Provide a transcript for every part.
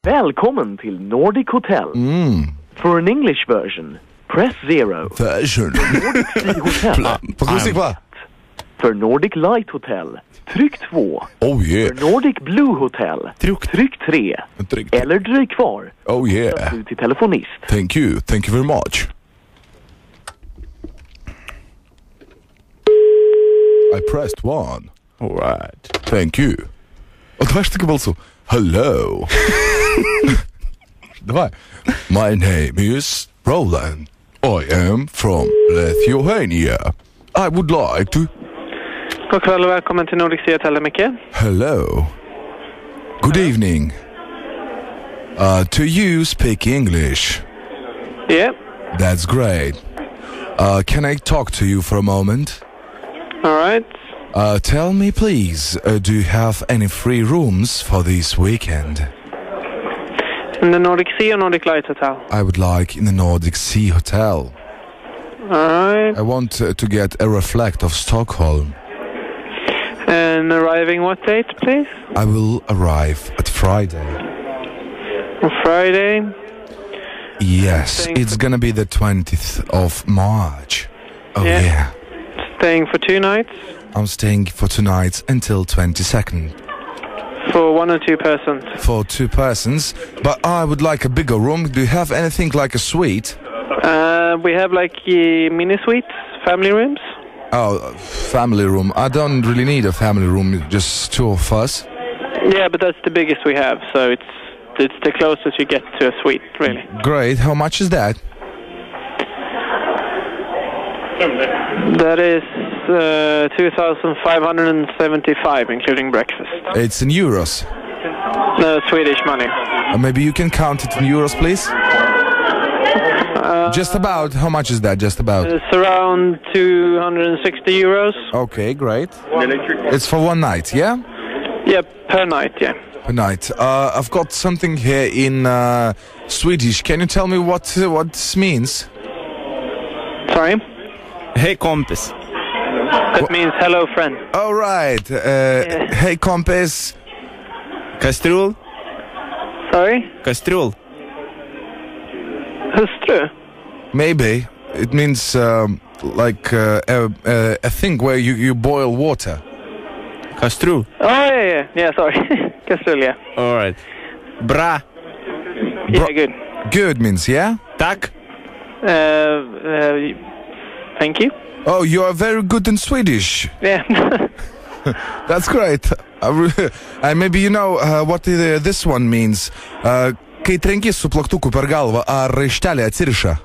Välkommen till Nordic Hotel. For an English version, press 0. Version. Nordic Sea Hotel. Покруси va? För Nordic Light Hotel, tryck 2. Oh yeah. För Nordic Blue Hotel, tryck 3. Eller dröj kvar. Oh yeah. Till telefonist. Thank you very much. I pressed 1. All right. Thank you. Och det värsta var alltså, hello. Давай. My name is Roland. I am from Lithuania. I would like to... God kväll och välkommen till Nordic Sea Hotel, Micke. Hello. Good evening. Do you speak English? Yeah. That's great. Can I talk to you for a moment? All right. Tell me please, do you have any free rooms for this weekend? In the Nordic Sea or Nordic Light Hotel? I would like in the Nordic Sea Hotel. All right. I want to get a reflect of Stockholm. And arriving what date, please? I will arrive at Friday. On Friday. Yes, it's gonna be the 20th of March. Oh yeah. Staying for 2 nights? I'm staying for 2 nights until 22nd. For 1 or 2 persons? For 2 persons, but I would like a bigger room. Do you have anything like a suite? We have like mini suites, family rooms. Oh, family room. I don't really need a family room, just 2 of us. Yeah, but that's the biggest we have, so it's the closest you get to a suite, really. Great. How much is that? That is 2,575, including breakfast. It's in euros. No, Swedish money. Maybe you can count it in euros, please? Just about. How much is that? Just about. It's around 260 euros. Okay, great. It's for 1 night, yeah? Yeah, per night, yeah. Per night. I've got something here in Swedish. Can you tell me what this means? Sorry? Hej kompis. That means hello, friend. All right. Hey, kompis. Kastrull. Sorry? Kastrull. Hustru? Maybe. It means like a thing where you boil water. Kastrull. Oh, yeah. Yeah, sorry. Kastrull, yeah. All right. Bra. Yeah, good. Good means, yeah? Tack. Thank you. Oh, you are very good in Swedish. Yeah. That's great. And maybe you know what this one means. Kai trenki su plaktuku per galvą, ar raištelė atsiriša?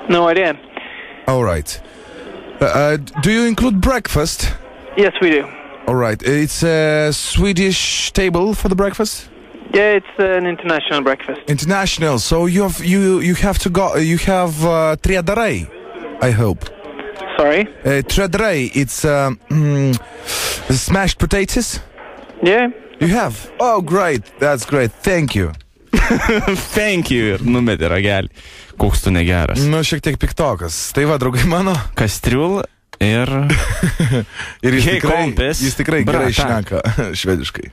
No idea. All right. Do you include breakfast? Yes, we do. All right. It's a Swedish table for the breakfast? Yeah, it's an international breakfast. International. So you have to go. You have tre darai, I hope. Sorry? Tre darai. It's smashed potatoes. Yeah. You have. Oh, great. That's great. Thank you. Thank you. Ir numetė ragelį. Koks tu negeras. Nu, šiek tiek piktokas. Tai va, draugai mano. Kastriul ir... Ir jis Hei, kompis. tikrai gerai šneka švediškai.